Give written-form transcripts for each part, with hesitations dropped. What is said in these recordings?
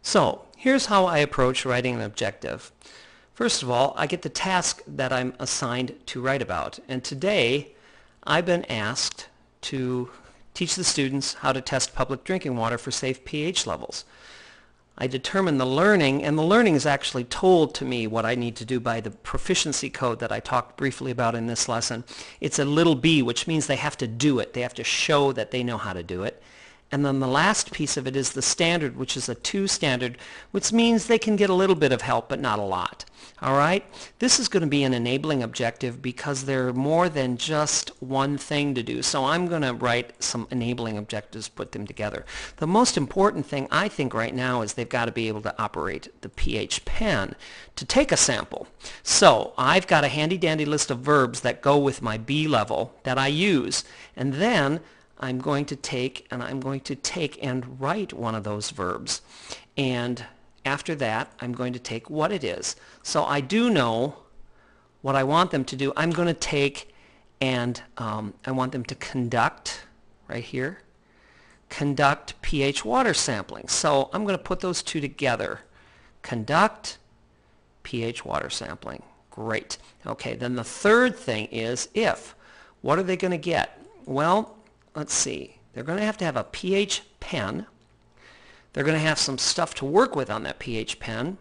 So here's how I approach writing an objective. First of all, I get the task that I'm assigned to write about. And today I've been asked to teach the students how to test public drinking water for safe pH levels. I determine the learning, and the learning is actually told to me what I need to do by the proficiency code that I talked briefly about in this lesson. It's a little b, which means they have to do it. They have to show that they know how to do it. And then the last piece of it is the standard, which is a 2 standard, which means they can get a little bit of help, but not a lot. All right? This is going to be an enabling objective because there are more than just one thing to do. So I'm going to write some enabling objectives, put them together. The most important thing I think right now is they've got to be able to operate the pH pen to take a sample. So I've got a handy-dandy list of verbs that go with my B level that I use. And then I'm going to take and write one of those verbs. And after that, I'm going to take what it is. So I do know what I want them to do. I'm going to take and I want them to conduct, right here, conduct pH water sampling. So I'm going to put those two together. Conduct pH water sampling. Great. Okay, then the third thing is if. What are they going to get? Well, let's see. They're going to have a pH pen. They're going to have some stuff to work with on that pH pen.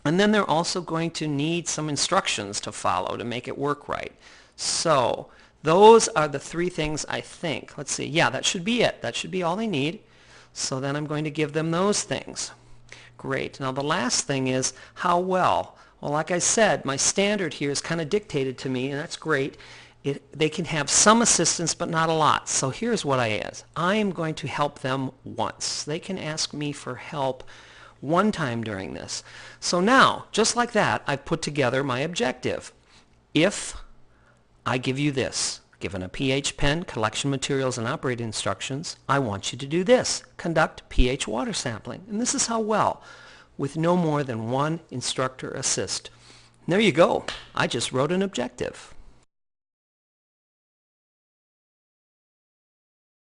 And then they're also going to need some instructions to follow to make it work right. So those are the 3 things I think. Let's see. Yeah, that should be it. That should be all they need. So then I'm going to give them those things. Great. Now the last thing is how well. Well, like I said, my standard here is kind of dictated to me, and that's great. They can have some assistance, but not a lot. So here's what I is. I am going to help them once. They can ask me for help one time during this. So now, just like that, I've put together my objective. If I give you this, given a pH pen, collection materials, and operating instructions, I want you to do this. Conduct pH water sampling. And this is how well, with no more than one instructor assist. And there you go. I just wrote an objective.